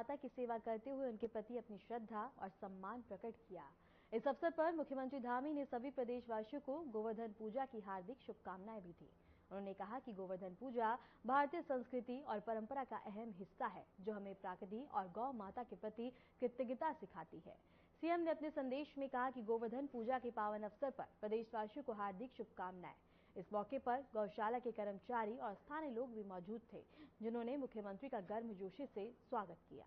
माता की सेवा करते हुए उनके प्रति अपनी श्रद्धा और सम्मान प्रकट किया। इस अवसर पर मुख्यमंत्री धामी ने सभी प्रदेशवासियों को गोवर्धन पूजा की हार्दिक शुभकामनाएं भी दी। उन्होंने कहा कि गोवर्धन पूजा भारतीय संस्कृति और परंपरा का अहम हिस्सा है, जो हमें प्रकृति और गौ माता के प्रति कृतज्ञता सिखाती है। सीएम ने अपने संदेश में कहा कि गोवर्धन पूजा के पावन अवसर पर प्रदेशवासियों को हार्दिक शुभकामनाएं। इस मौके पर गौशाला के कर्मचारी और स्थानीय लोग भी मौजूद थे, जिन्होंने मुख्यमंत्री का गर्मजोशी से स्वागत किया।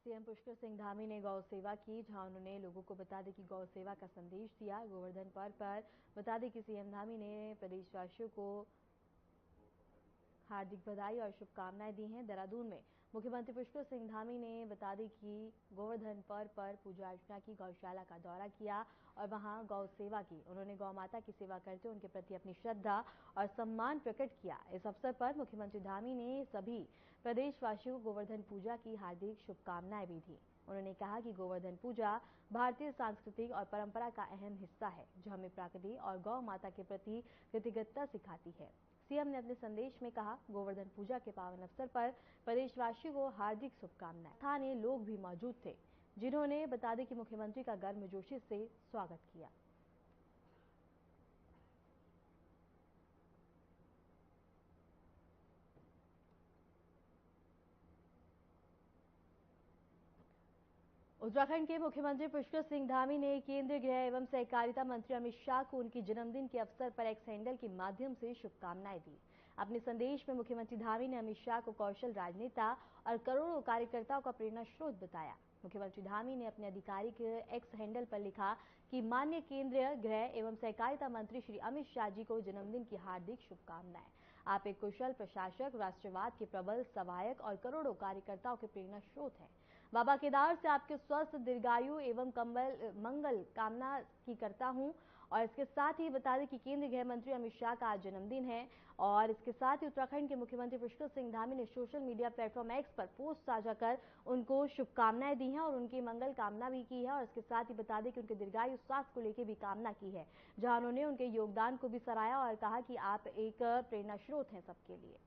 सीएम पुष्कर सिंह धामी ने गौ सेवा की, जहां उन्होंने लोगों को बता दें कि गौ सेवा का संदेश दिया। गोवर्धन पर्व पर बता दें कि सीएम धामी ने प्रदेशवासियों को हार्दिक बधाई और शुभकामनाएं दी हैं। देहरादून में मुख्यमंत्री पुष्कर सिंह धामी ने बता दें कि गोवर्धन पर्व पर पूजा अर्चना की, गौशाला का दौरा किया और वहां गौ सेवा की। उन्होंने गौ माता की सेवा करते हुए उनके प्रति अपनी श्रद्धा और सम्मान प्रकट किया। इस अवसर पर मुख्यमंत्री धामी ने सभी प्रदेशवासियों को गोवर्धन पूजा की हार्दिक शुभकामनाएं भी दी। उन्होंने कहा कि गोवर्धन पूजा भारतीय सांस्कृतिक और परंपरा का अहम हिस्सा है, जो हमें प्रकृति और गौ माता के प्रति कृतज्ञता सिखाती है। सीएम ने अपने संदेश में कहा, गोवर्धन पूजा के पावन अवसर पर प्रदेशवासियों को हार्दिक शुभकामनाएं। स्थानीय लोग भी मौजूद थे, जिन्होंने बता दें कि मुख्यमंत्री का गर्मजोशी से स्वागत किया। उत्तराखंड के मुख्यमंत्री पुष्कर सिंह धामी ने केंद्रीय गृह एवं सहकारिता मंत्री अमित शाह को उनकी जन्मदिन के अवसर पर एक्स हैंडल के माध्यम से शुभकामनाएं दी। अपने संदेश में मुख्यमंत्री धामी ने अमित शाह को कौशल राजनेता और करोड़ों कार्यकर्ताओं का प्रेरणा स्रोत बताया। मुख्यमंत्री धामी ने अपने आधिकारिक एक्स हैंडल पर लिखा कि माननीय केंद्रीय गृह एवं सहकारिता मंत्री श्री अमित शाह जी को जन्मदिन की हार्दिक शुभकामनाएं। आप एक कुशल प्रशासक, राष्ट्रवाद के प्रबल सहायक और करोड़ों कार्यकर्ताओं के प्रेरणा स्रोत हैं। बाबा केदार से आपके स्वस्थ, दीर्घायु एवं मंगल कामना की करता हूं। और इसके साथ ही बता दें कि केंद्रीय गृह मंत्री अमित शाह का आज जन्मदिन है। और इसके साथ ही उत्तराखंड के मुख्यमंत्री पुष्कर सिंह धामी ने सोशल मीडिया प्लेटफॉर्म एक्स पर पोस्ट साझा कर उनको शुभकामनाएं दी हैं और उनकी मंगल कामना भी की है। और इसके साथ ही बता दें कि उनके दीर्घायु स्वास्थ्य को लेकर भी कामना की है, जहां उन्होंने उनके योगदान को भी सराहा और कहा कि आप एक प्रेरणा स्रोत हैं सबके लिए।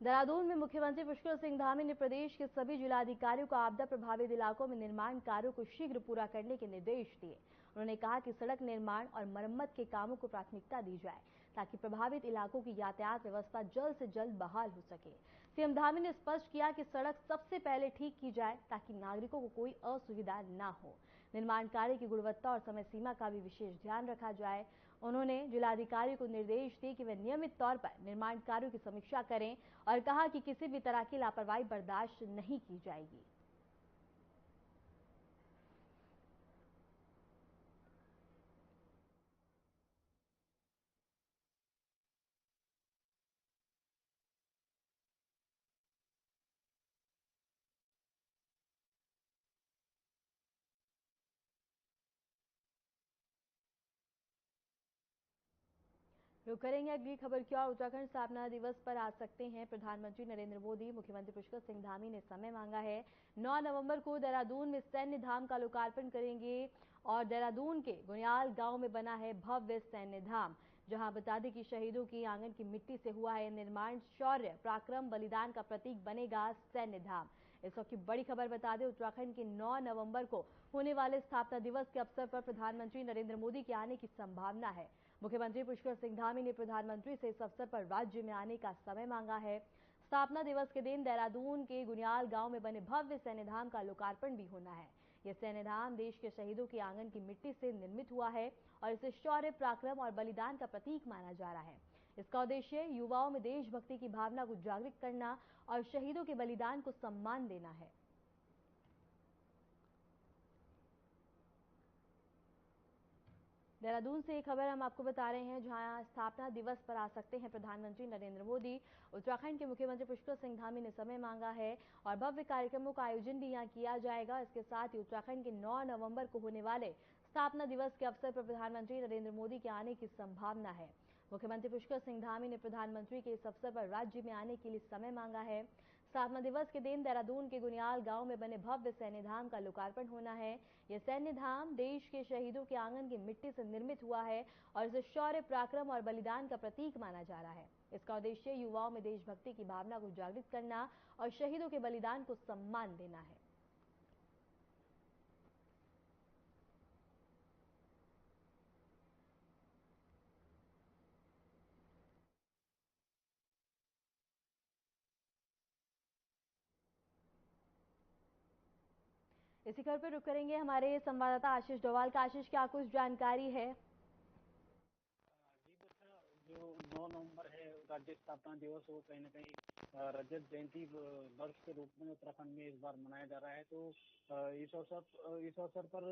देहरादून में मुख्यमंत्री पुष्कर सिंह धामी ने प्रदेश के सभी जिलाधिकारियों को आपदा प्रभावित इलाकों में निर्माण कार्यों को शीघ्र पूरा करने के निर्देश दिए। उन्होंने कहा कि सड़क निर्माण और मरम्मत के कामों को प्राथमिकता दी जाए, ताकि प्रभावित इलाकों की यातायात व्यवस्था जल्द से जल्द बहाल हो सके। सीएम धामी ने स्पष्ट किया कि सड़क सबसे पहले ठीक की जाए, ताकि नागरिकों को कोई असुविधा न हो। निर्माण कार्य की गुणवत्ता और समय सीमा का भी विशेष ध्यान रखा जाए। उन्होंने जिलाधिकारी को निर्देश दिए कि वे नियमित तौर पर निर्माण कार्यों की समीक्षा करें और कहा कि किसी भी तरह की लापरवाही बर्दाश्त नहीं की जाएगी। रुक करेंगे अगली खबर की ओर। उत्तराखंड स्थापना दिवस पर आ सकते हैं प्रधानमंत्री नरेंद्र मोदी। मुख्यमंत्री पुष्कर सिंह धामी ने समय मांगा है। 9 नवंबर को देहरादून में सैन्य धाम का लोकार्पण करेंगे और देहरादून के गुनियाल गांव में बना है भव्य सैन्य धाम, जहां बता दें कि शहीदों की आंगन की मिट्टी से हुआ है निर्माण। शौर्य, पराक्रम, बलिदान का प्रतीक बनेगा सैन्य धाम। इस वक्त की बड़ी खबर बता दें, उत्तराखंड के 9 नवंबर को होने वाले स्थापना दिवस के अवसर पर प्रधानमंत्री नरेंद्र मोदी के आने की संभावना है। मुख्यमंत्री पुष्कर सिंह धामी ने प्रधानमंत्री से इस अवसर पर राज्य में आने का समय मांगा है। स्थापना दिवस के दिन देहरादून के गुनियाल गांव में बने भव्य सैन्य धाम का लोकार्पण भी होना है। यह सैन्य धाम देश के शहीदों की आंगन की मिट्टी से निर्मित हुआ है और इसे शौर्य, पराक्रम और बलिदान का प्रतीक माना जा रहा है। इसका उद्देश्य युवाओं में देशभक्ति की भावना को जागृत करना और शहीदों के बलिदान को सम्मान देना है। देहरादून से एक खबर हम आपको बता रहे हैं, जहां स्थापना दिवस पर आ सकते हैं प्रधानमंत्री नरेंद्र मोदी। उत्तराखंड के मुख्यमंत्री पुष्कर सिंह धामी ने समय मांगा है और भव्य कार्यक्रमों का आयोजन भी यहां किया जाएगा। इसके साथ ही उत्तराखंड के 9 नवंबर को होने वाले स्थापना दिवस के अवसर पर प्रधानमंत्री नरेंद्र मोदी के आने की संभावना है। मुख्यमंत्री पुष्कर सिंह धामी ने प्रधानमंत्री के इस अवसर पर राज्य में आने के लिए समय मांगा है। स्थापना दिवस के दिन देहरादून के गुनियाल गांव में बने भव्य सैन्य धाम का लोकार्पण होना है। यह सैन्य धाम देश के शहीदों के आंगन की मिट्टी से निर्मित हुआ है और इसे शौर्य, पराक्रम और बलिदान का प्रतीक माना जा रहा है। इसका उद्देश्य युवाओं में देशभक्ति की भावना को जागृत करना और शहीदों के बलिदान को सम्मान देना है। इसी खबर पर रुक करेंगे हमारे संवाददाता आशीष डोवाल का। आशीष, क्या कुछ जानकारी है? जी बच्चा, जो 9 नवंबर है राज्य स्थापना दिवस, वो कहीं ना कहीं रजत जयंती वर्ष के रूप में उत्तराखंड में इस बार मनाया जा रहा है। तो इस अवसर पर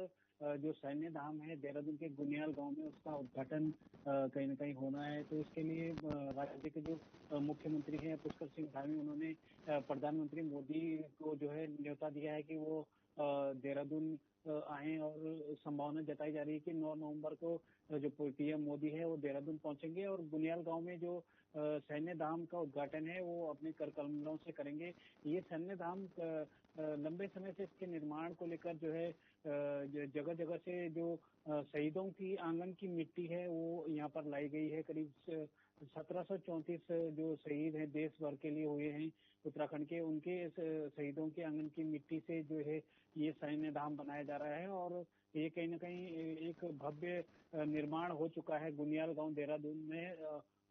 जो सैन्य धाम है देहरादून के गुनियाल गांव में, उसका उद्घाटन कहीं ना कहीं होना है। तो इसके लिए राज्य के जो मुख्यमंत्री हैं पुष्कर सिंह धामी, उन्होंने प्रधानमंत्री मोदी को जो है न्योता दिया है कि वो देहरादून आए, और संभावना जताई जा रही है कि 9 नवंबर को जो पीएम मोदी है वो देहरादून पहुंचेंगे और बुनियाल गांव में जो सैन्य धाम का उद्घाटन है वो अपने कर कमलों से करेंगे। ये सैन्य धाम लंबे समय से इसके निर्माण को लेकर जो है जगह जगह से जो शहीदों की आंगन की मिट्टी है वो यहाँ पर लाई गई है। करीब 1734 जो शहीद हैं देश भर के लिए हुए हैं उत्तराखंड के, उनके शहीदों के आंगन की मिट्टी से जो है ये सैन्य धाम बनाया जा रहा है। और ये कहीं ना कहीं एक भव्य निर्माण हो चुका है गुनियाल गांव देहरादून में,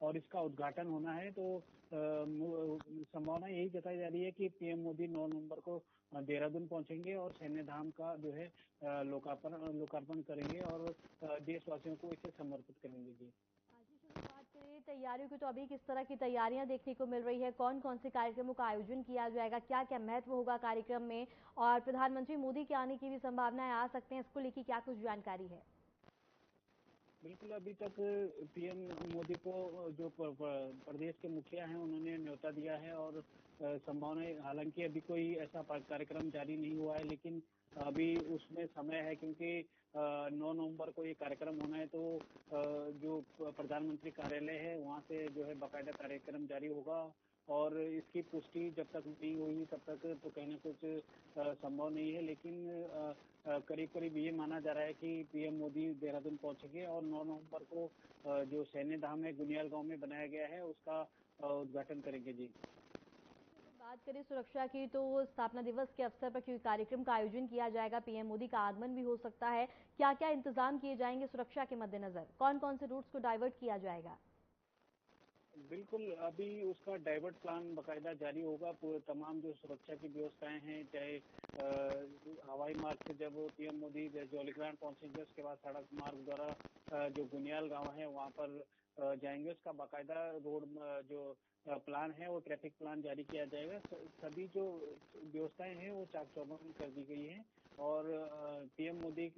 और इसका उद्घाटन होना है। तो संभावना यही जताई जा रही है कि पीएम मोदी 9 नवंबर को देहरादून पहुंचेंगे और सैन्य धाम का जो है लोकार्पण करेंगे और देशवासियों को इसे समर्पित करेंगे। जी बात करें तैयारियों की, तो अभी किस तरह की तैयारियां देखने को मिल रही है? कौन कौन से कार्यक्रमों का आयोजन किया जाएगा? क्या क्या महत्व होगा कार्यक्रम में? और प्रधानमंत्री मोदी के आने की भी संभावनाएं आ सकते हैं, इसको लेकर क्या कुछ जानकारी है? बिल्कुल, अभी तक पीएम मोदी को जो प्रदेश के मुखिया हैं उन्होंने न्योता दिया है, और संभावना, हालांकि अभी कोई ऐसा कार्यक्रम जारी नहीं हुआ है, लेकिन अभी उसमें समय है, क्योंकि 9 नवंबर को ये कार्यक्रम होना है। तो जो प्रधानमंत्री कार्यालय है वहाँ से जो है बाकायदा कार्यक्रम जारी होगा, और इसकी पुष्टि जब तक नहीं हुई तब तक तो कहीं ना कुछ संभव नहीं है। लेकिन करीब करीब ये माना जा रहा है कि पीएम मोदी देहरादून पहुंचेंगे और 9 नवंबर को जो सैन्य धाम है गुनियाल गांव में बनाया गया है उसका उद्घाटन करेंगे। जी बात करें सुरक्षा की, तो स्थापना दिवस के अवसर पर कोई कार्यक्रम का आयोजन किया जाएगा, पीएम मोदी का आगमन भी हो सकता है। क्या क्या इंतजाम किए जाएंगे सुरक्षा के मद्देनजर? कौन कौन से रूट्स को डाइवर्ट किया जाएगा? बिल्कुल, अभी उसका डाइवर्ट प्लान बाकायदा जारी होगा। पूरे तमाम जो सुरक्षा की व्यवस्थाएं हैं, चाहे हवाई मार्ग से जब पीएम मोदी जौलीग्रांट पहुंचेंगे, उसके बाद सड़क मार्ग द्वारा जो गुनियाल गांव है वहां पर जाएंगे, उसका बाकायदा रोड जो प्लान है वो ट्रैफिक प्लान जारी किया जाएगा। सभी जो व्यवस्थाएं हैं वो चाक चौबंद कर दी गई हैं, और पीएम मोदी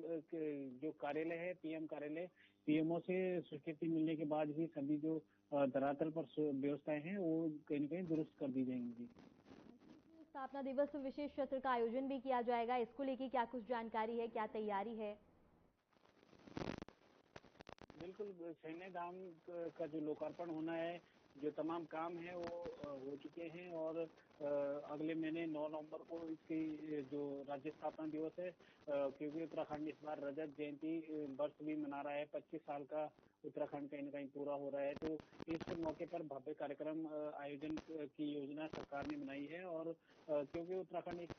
जो कार्यालय है पीएम कार्यालय, पीएमओ से स्वीकृति मिलने के बाद ही सभी जो धरातल पर व्यवस्थाएं हैं वो कहीं ना कहीं दुरुस्त कर दी जाएंगी। स्थापना दिवस में विशेष सत्र का आयोजन भी किया जाएगा, इसको लेकर क्या कुछ जानकारी है, क्या तैयारी है? बिल्कुल, सैन्य धाम का जो लोकार्पण होना है, जो तमाम काम है वो हो चुके हैं, और अगले महीने 9 नवंबर को इसकी जो राज्य स्थापना दिवस है, क्योंकि उत्तराखंड इस बार रजत जयंती वर्ष भी मना रहा है, 25 साल का उत्तराखंड कहीं ना कहीं पूरा हो रहा है। तो इस मौके पर भव्य कार्यक्रम आयोजन की योजना सरकार ने बनाई है, और क्योंकि उत्तराखंड एक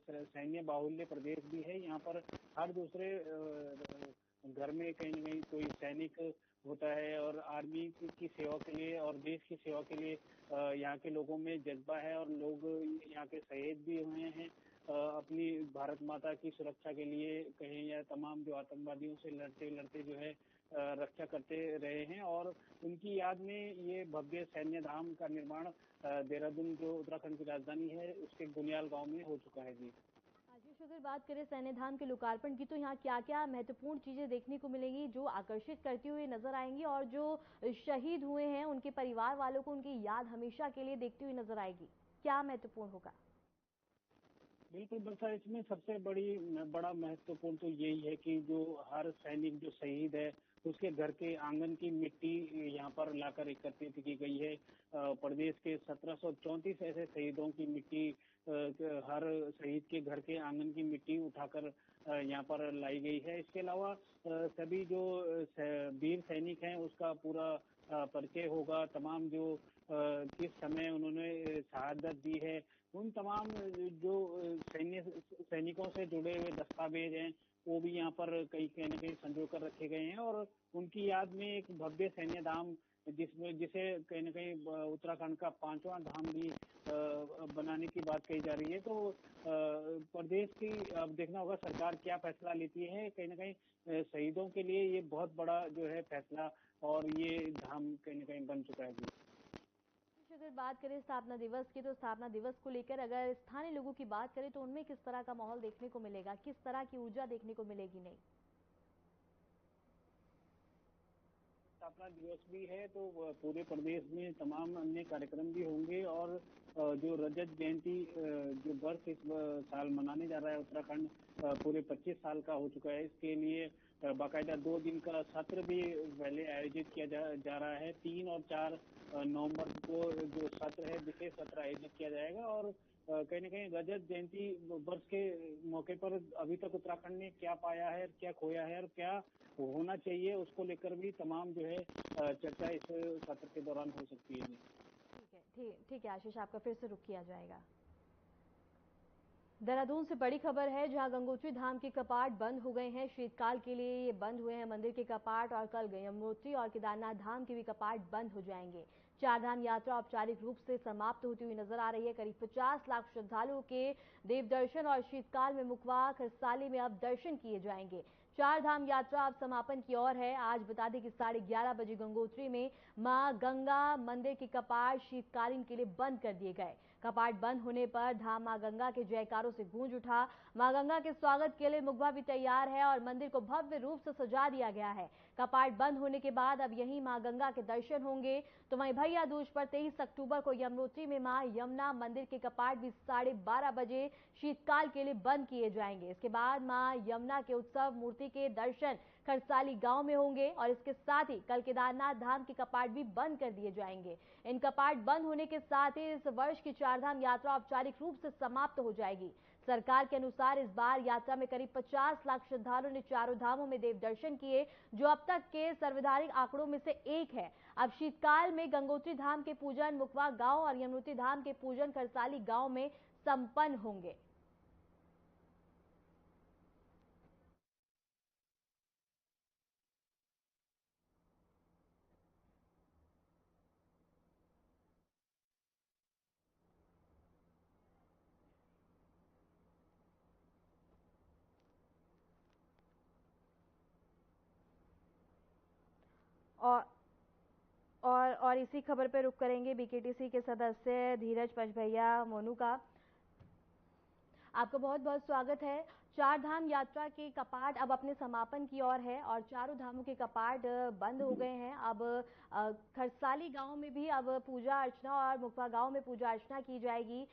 सैन्य बाहुल्य प्रदेश भी है, यहाँ पर हर दूसरे घर में कहीं ना कहीं कोई सैनिक होता है, और आर्मी की सेवा के लिए और देश की सेवा के लिए यहाँ के लोगों में जज्बा है, और लोग यहाँ के शहीद भी हुए हैं अपनी भारत माता की सुरक्षा के लिए, कहें या तमाम जो आतंकवादियों से लड़ते लड़ते जो है रक्षा करते रहे हैं, और उनकी याद में ये भव्य सैन्य धाम का निर्माण देहरादून जो उत्तराखंड की राजधानी है उसके गुनियाल गांव में हो चुका है। जी आशीष, अगर बात करें सैन्य धाम के लोकार्पण की, तो यहाँ क्या क्या महत्वपूर्ण चीजें देखने को मिलेंगी जो आकर्षित करती हुई नजर आएंगी, और जो शहीद हुए हैं उनके परिवार वालों को उनकी याद हमेशा के लिए देखती हुई नजर आएगी? क्या महत्वपूर्ण होगा? बिल्कुल बल्कि इसमें सबसे बड़ा महत्वपूर्ण तो यही है कि जो हर सैनिक जो शहीद है उसके घर के आंगन की मिट्टी यहाँ पर लाकर एकत्रित की गई है। प्रदेश के 1734 ऐसे शहीदों की मिट्टी, हर शहीद के घर के आंगन की मिट्टी उठाकर यहाँ पर लाई गई है। इसके अलावा सभी जो वीर सैनिक हैं उसका पूरा परिचय होगा। तमाम जो किस समय उन्होंने शहादत दी है, उन तमाम जो सैनिकों से जुड़े हुए दस्तावेज हैं वो भी यहाँ पर कहीं न कहीं संजो कर रखे गए हैं। और उनकी याद में एक भव्य सैन्य धाम, जिसे कहीं न कहीं उत्तराखंड का 5वां धाम भी बनाने की बात कही जा रही है। तो प्रदेश की अब देखना होगा सरकार क्या फैसला लेती है। कहीं न कहीं शहीदों के लिए ये बहुत बड़ा जो है फैसला, और ये धाम कहीं न कहीं बन चुका है। अगर बात करें स्थापना दिवस की, तो स्थापना दिवस को लेकर अगर स्थानीय लोगों की बात करें तो उनमें किस तरह का माहौल देखने को मिलेगा, किस तरह की ऊर्जा देखने को मिलेगी? नहीं, स्थापना दिवस भी है तो पूरे प्रदेश में तमाम अन्य कार्यक्रम भी होंगे। और जो रजत जयंती जो वर्ष इस साल मनाने जा रहा है उत्तराखंड, पूरे 25 साल का हो चुका है। इसके लिए बाकायदा 2 दिन का सत्र भी पहले आयोजित किया जा रहा है। 3 और 4 नवंबर को जो सत्र है, विशेष सत्र आयोजित किया जाएगा। और कहीं न कहीं रजत जयंती वर्ष के मौके पर अभी तक उत्तराखंड ने क्या पाया है, क्या खोया है और क्या होना चाहिए, उसको लेकर भी तमाम जो है चर्चा इस सत्र के दौरान हो सकती है। ठीक है आशीष, आपका फिर से रुख किया जाएगा। देहरादून से बड़ी खबर है, जहां गंगोत्री धाम के कपाट बंद हो गए हैं। शीतकाल के लिए ये बंद हुए हैं मंदिर के कपाट, और कल यमुनोत्री और केदारनाथ धाम के भी कपाट बंद हो जाएंगे। चारधाम यात्रा औपचारिक रूप से समाप्त होती हुई नजर आ रही है। करीब 50 लाख श्रद्धालुओं के देव दर्शन और शीतकाल में मुखवा खरसाली में अब दर्शन किए जाएंगे। चार धाम यात्रा अब समापन की ओर है। आज बता दें कि 11:30 बजे गंगोत्री में मां गंगा मंदिर के कपाट शीतकालीन के लिए बंद कर दिए गए। कपाट बंद होने पर धाम मां गंगा के जयकारों से गूंज उठा। मां गंगा के स्वागत के लिए मुखबा भी तैयार है और मंदिर को भव्य रूप से सजा दिया गया है। कपाट बंद होने के बाद अब यहीं मां गंगा के दर्शन होंगे। तो वहीं भैया दूज पर 23 अक्टूबर को यमुनोत्री में मां यमुना मंदिर के कपाट भी 12:30 बजे शीतकाल के लिए बंद किए जाएंगे। इसके बाद मां यमुना के उत्सव मूर्ति के दर्शन खरसाली गांव में होंगे और इसके साथ ही कल केदारनाथ धाम के कपाट भी बंद कर दिए जाएंगे। इन कपाट बंद होने के साथ ही इस वर्ष की चारधाम यात्रा औपचारिक रूप से समाप्त हो जाएगी। सरकार के अनुसार इस बार यात्रा में करीब 50 लाख श्रद्धालुओं ने चारों धामों में देव दर्शन किए, जो अब तक के सर्वाधिक आंकड़ों में से एक है। अब शीतकाल में गंगोत्री धाम के पूजन मुखवा गांव और यमुनोत्री धाम के पूजन खरसाली गांव में संपन्न होंगे। और इसी खबर पर रुख करेंगे बीकेटीसी के सदस्य धीरज पचभैया मोनू का। आपका बहुत बहुत स्वागत है। चार धाम यात्रा के कपाट अब अपने समापन की ओर है और चारों धामों के कपाट बंद हो गए हैं। अब खरसाली गांव में भी अब पूजा अर्चना और मुखवा गांव में पूजा अर्चना की जाएगी।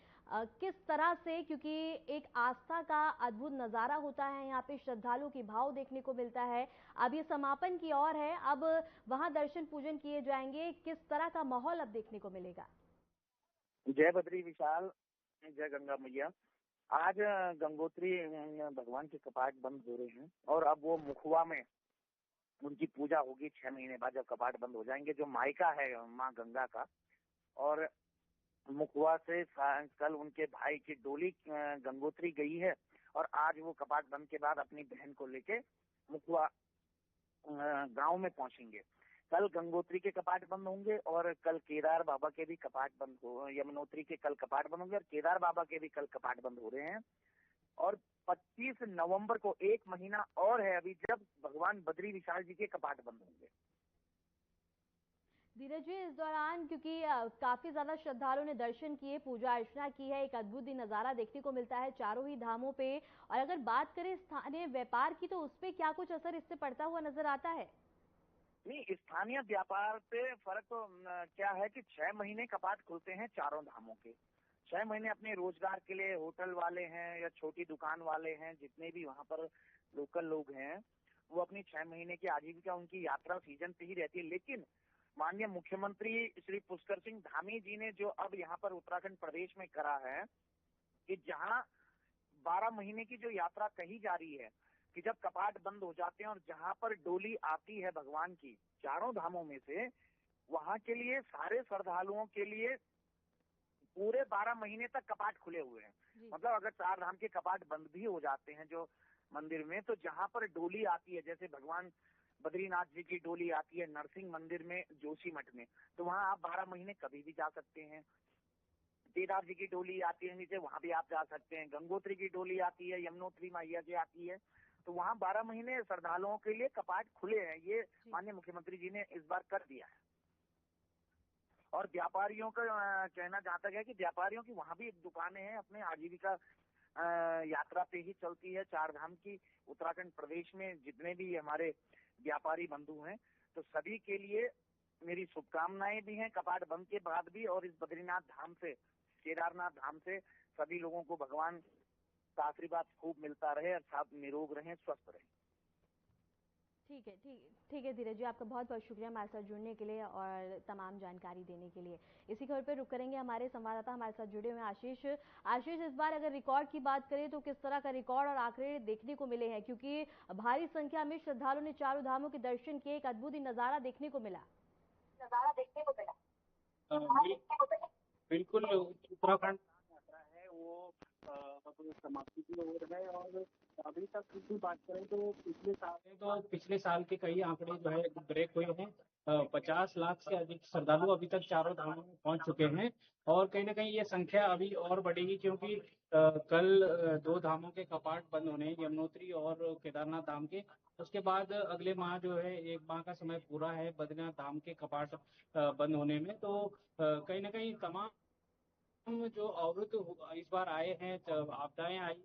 किस तरह से, क्योंकि एक आस्था का अद्भुत नजारा होता है यहाँ पे, श्रद्धालुओं की भाव देखने को मिलता है। अब ये समापन की ओर है, अब वहां दर्शन पूजन किए जाएंगे। किस तरह का माहौल अब देखने को मिलेगा? जय बद्री विशाल, जय गंगा मैया। आज गंगोत्री भगवान के कपाट बंद हो रहे हैं और अब वो मुखवा में उनकी पूजा होगी 6 महीने बाद, जब कपाट बंद हो जाएंगे। जो मायका है माँ गंगा का, और मुखवा से कल उनके भाई की डोली गंगोत्री गई है और आज वो कपाट बंद के बाद अपनी बहन को लेके मुखवा गांव में पहुंचेंगे। कल गंगोत्री के कपाट बंद होंगे और कल केदार बाबा के भी कपाट बंद हो, यमुनोत्री के कल कपाट बंद होंगे और केदार बाबा के भी कल कपाट बंद हो रहे हैं। और 25 नवंबर को 1 महीना और है अभी, जब भगवान बद्री विशाल जी के कपाट बंद होंगे। धीरज जी, इस दौरान क्योंकि काफी ज्यादा श्रद्धालुओं ने दर्शन किए, पूजा अर्चना की है, एक अद्भुत ही नजारा देखने को मिलता है चारों ही धामों पे। और अगर बात करें स्थानीय व्यापार की, तो उस पे क्या कुछ असर इससे पड़ता हुआ नजर आता है? नहीं, स्थानीय व्यापार पे फर्क तो क्या है कि 6 महीने कपाट खुलते हैं चारों धामों के। 6 महीने अपने रोजगार के लिए होटल वाले हैं या छोटी दुकान वाले हैं, जितने भी वहाँ पर लोकल लोग हैं, वो अपनी 6 महीने की आजीविका उनकी यात्रा सीजन पे ही रहती है। लेकिन माननीय मुख्यमंत्री श्री पुष्कर सिंह धामी जी ने जो अब यहाँ पर उत्तराखंड प्रदेश में करा है कि जहाँ 12 महीने की जो यात्रा कही जा रही है कि जब कपाट बंद हो जाते हैं और जहाँ पर डोली आती है भगवान की चारों धामों में से, वहां के लिए सारे श्रद्धालुओं के लिए पूरे 12 महीने तक कपाट खुले हुए हैं। मतलब अगर 4 धाम के कपाट बंद भी हो जाते हैं जो मंदिर में, तो जहाँ पर डोली आती है, जैसे भगवान बद्रीनाथ जी की डोली आती है नरसिंह मंदिर में जोशीमठ में, तो वहाँ आप 12 महीने कभी भी जा सकते हैं। केदार जी की डोली आती है नीचे, वहां भी आप जा सकते हैं। गंगोत्री की डोली आती है, यमुनोत्री मैया की आती है, तो वहाँ 12 महीने श्रद्धालुओं के लिए कपाट खुले हैं। ये माननीय मुख्यमंत्री जी ने इस बार कर दिया है। और व्यापारियों का कहना जहाँ तक है कि व्यापारियों की वहां भी दुकानें हैं, अपने आजीविका यात्रा पे ही चलती है। 4 धाम की उत्तराखंड प्रदेश में जितने भी हमारे व्यापारी बंधु हैं, तो सभी के लिए मेरी शुभकामनाएं भी हैं कपाट बंद के बाद भी। और इस बद्रीनाथ धाम से, केदारनाथ धाम से सभी लोगों को भगवान का आशीर्वाद खूब मिलता रहे और सब निरोग रहें, स्वस्थ रहें। ठीक है धीरज जी, आपका बहुत बहुत शुक्रिया हमारे साथ जुड़ने के लिए और तमाम जानकारी देने के लिए। इसी खबर पर रुक करेंगे, हमारे संवाददाता हमारे साथ जुड़े हुए आशीष। इस बार अगर रिकॉर्ड की बात करें तो किस तरह का रिकॉर्ड और आंकड़े देखने को मिले हैं, क्योंकि भारी संख्या में श्रद्धालुओं ने चारों धामों के दर्शन किए, एक अद्भुत ही नजारा देखने को मिला। बिल्कुल उत्तराखंड यात्रा है वो अब समाप्ति की ओर है। और अभी तक की बात करें तो पिछले साल के कई आंकड़े जो है ब्रेक हुए हैं। 50 लाख से अधिक श्रद्धालु अभी तक चारों धामों में पहुंच चुके हैं और कहीं ना कहीं ये संख्या अभी और बढ़ेगी, क्योंकि कल 2 धामों के कपाट बंद होने हैं, यमुनोत्री और केदारनाथ धाम के। उसके बाद अगले माह जो है 1 माह का समय पूरा है बद्रीनाथ धाम के कपाट बंद होने में। तो कहीं ना कहीं तमाम जो अवरुद्ध इस बार आए हैं, आपदाएं आई,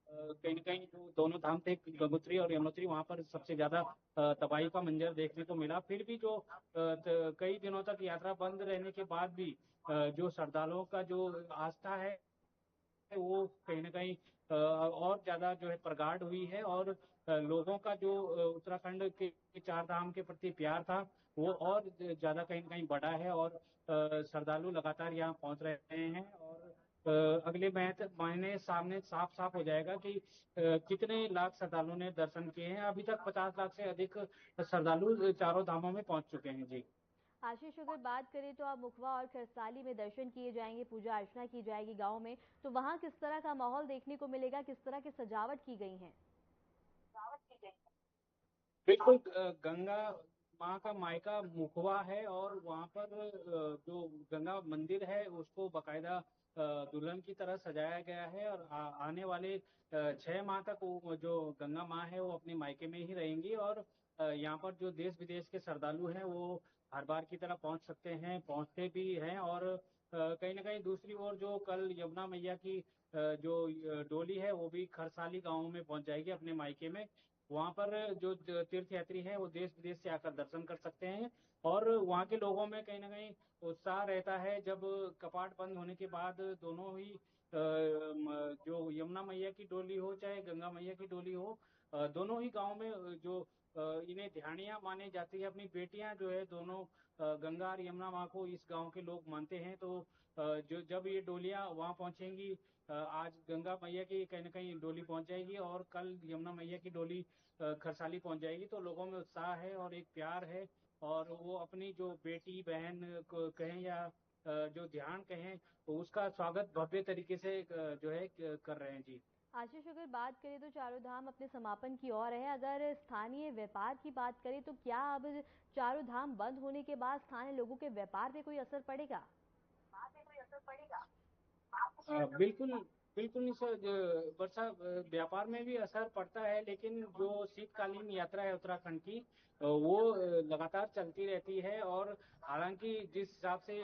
कहीं ना कहीं जो दोनों धाम थे गंगोत्री और यमुनोत्री, वहां पर सबसे ज्यादा तबाही का मंजर देखने को मिला। फिर भी जो कई दिनों तक यात्रा बंद रहने के बाद भी जो श्रद्धालुओं का जो आस्था है वो कहीं ना कहीं और ज्यादा जो है प्रगाढ़ हुई है। और लोगों का जो उत्तराखंड के 4 धाम के प्रति प्यार था वो और ज्यादा कहीं ना कहीं बढ़ा है। और श्रद्धालु लगातार यहाँ पहुंच रहे हैं और अगले महीने सामने साफ साफ हो जाएगा कि कितने लाख श्रद्धालुओं ने दर्शन किए हैं। अभी तक 50 लाख से अधिक श्रद्धालु चारों धामों में पहुंच चुके हैं। जी आशीष, अगर बात करें तो आप मुखवा और खरसाली में दर्शन किए जाएंगे, पूजा अर्चना की जाएगी गांव में, तो वहां किस तरह का माहौल देखने को मिलेगा, किस तरह की सजावट की गई है? बिल्कुल, गंगा माँ का मायका मुखवा है और वहाँ पर जो गंगा मंदिर है उसको बकायदा दुल्हन की तरह सजाया गया है। और आने वाले 6 माह तक वो जो गंगा माँ है वो अपने मायके में ही रहेंगी। और यहाँ पर जो देश विदेश के श्रद्धालु हैं वो हर बार की तरह पहुंच सकते हैं, पहुंचते भी हैं। और कहीं ना कहीं दूसरी ओर जो कल यमुना मैया की जो डोली है वो भी खरसाली गांव में पहुंच जाएगी अपने मायके में। वहाँ पर जो तीर्थ यात्री हैं वो देश विदेश से आकर दर्शन कर सकते हैं। और वहाँ के लोगों में कहीं ना कहीं उत्साह रहता है जब कपाट बंद होने के बाद दोनों ही जो यमुना मैया की डोली हो चाहे गंगा मैया की डोली हो, दोनों ही गांव में जो इन्हें ध्यानियां मानी जाती है, अपनी बेटियां जो है दोनों गंगा और यमुना माँ को इस गांव के लोग मानते हैं। तो जो जब ये डोलियां वहां पहुंचेंगी, आज गंगा मैया की कहीं ना कहीं डोली पहुंच जाएगी और कल यमुना मैया की डोली खरसाली पहुंच जाएगी, तो लोगों में उत्साह है और एक प्यार है। और वो अपनी जो बेटी बहन को कहें या जो ध्यान कहें, तो उसका स्वागत भव्य तरीके से जो है कर रहे हैं। जी आशीष, अगर बात करें तो चारों धाम अपने समापन की ओर है। अगर स्थानीय व्यापार की बात करें तो क्या अब चारों धाम बंद होने के बाद स्थानीय लोगों के व्यापार पे कोई असर पड़ेगा? बिल्कुल बिल्कुल इस वर्षा व्यापार में भी असर पड़ता है, लेकिन जो शीतकालीन यात्रा है उत्तराखंड की वो लगातार चलती रहती है। और हालांकि जिस हिसाब से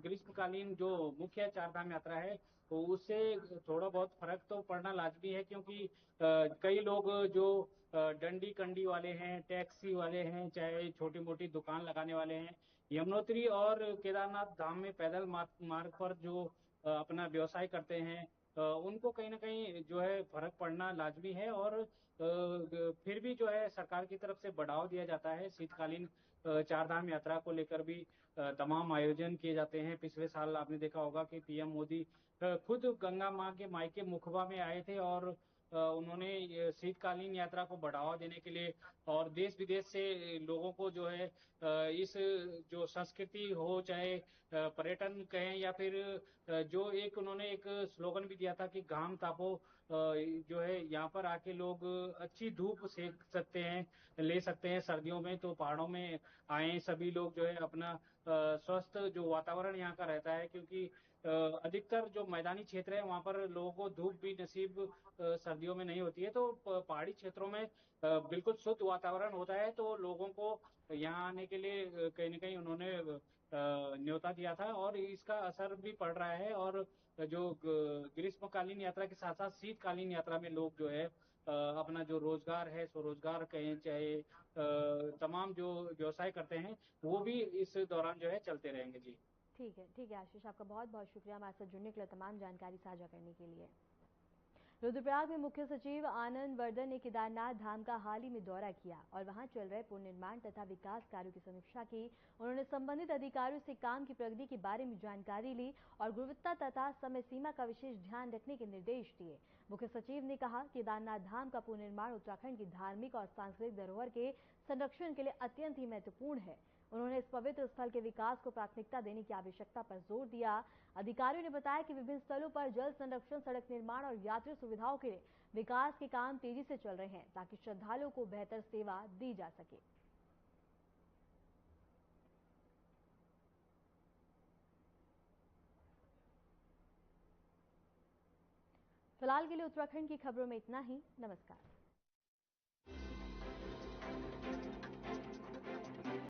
ग्रीष्मकालीन जो मुख्य 4 धाम यात्रा है तो उससे थोड़ा बहुत फर्क तो पड़ना लाजमी है, क्योंकि कई लोग जो डंडी कंडी वाले हैं, टैक्सी वाले हैं, चाहे छोटी मोटी दुकान लगाने वाले हैं, यमुनोत्री और केदारनाथ धाम में पैदल मार्ग पर जो अपना व्यवसाय करते हैं, उनको कहीं ना कहीं जो है फर्क पड़ना लाजमी है। और फिर भी जो है सरकार की तरफ से बढ़ावा दिया जाता है। शीतकालीन चार धाम यात्रा को लेकर भी तमाम आयोजन किए जाते हैं। पिछले साल आपने देखा होगा कि पीएम मोदी खुद गंगा माँ के मायके मुखबा में आए थे और उन्होंने ये शीतकालीन यात्रा को बढ़ावा देने के लिए और देश विदेश से लोगों को जो है इस जो संस्कृति हो चाहे पर्यटन कहें या फिर जो एक उन्होंने एक स्लोगन भी दिया था कि घाम तापो, जो है यहाँ पर आके लोग अच्छी धूप सेक सकते हैं, ले सकते हैं सर्दियों में, तो पहाड़ों में आए सभी लोग जो है अपना स्वस्थ जो वातावरण यहाँ का रहता है, क्योंकि अधिकतर जो मैदानी क्षेत्र है वहाँ पर लोगों को धूप भी नसीब सर्दियों में नहीं होती है। तो पहाड़ी क्षेत्रों में बिल्कुल शुद्ध वातावरण होता है, तो लोगों को यहाँ आने के लिए कहीं ना कहीं उन्होंने न्योता दिया था और इसका असर भी पड़ रहा है। और जो ग्रीष्मकालीन यात्रा के साथ साथ शीतकालीन यात्रा में लोग जो है अपना जो रोजगार है स्वरोजगार कहें चाहे तमाम जो व्यवसाय करते हैं वो भी इस दौरान जो है चलते रहेंगे। जी ठीक है आशीष, आपका बहुत बहुत शुक्रिया हमारे साथ जुड़ने के लिए, तमाम जानकारी साझा करने के लिए। रुद्रप्रयाग में मुख्य सचिव आनंद वर्धन ने केदारनाथ धाम का हाल ही में दौरा किया और वहां चल रहे पुनर्निर्माण तथा विकास कार्यों की समीक्षा की। उन्होंने संबंधित अधिकारियों से काम की प्रगति के बारे में जानकारी ली और गुणवत्ता तथा समय सीमा का विशेष ध्यान रखने के निर्देश दिए। मुख्य सचिव ने कहा केदारनाथ धाम का पुनर्निर्माण उत्तराखंड की धार्मिक और सांस्कृतिक धरोहर के संरक्षण के लिए अत्यंत ही महत्वपूर्ण है। उन्होंने इस पवित्र स्थल के विकास को प्राथमिकता देने की आवश्यकता पर जोर दिया। अधिकारियों ने बताया कि विभिन्न स्थलों पर जल संरक्षण, सड़क निर्माण और यात्री सुविधाओं के विकास के काम तेजी से चल रहे हैं ताकि श्रद्धालुओं को बेहतर सेवा दी जा सके। फिलहाल के लिए उत्तराखंड की खबरों में इतना ही। नमस्कार।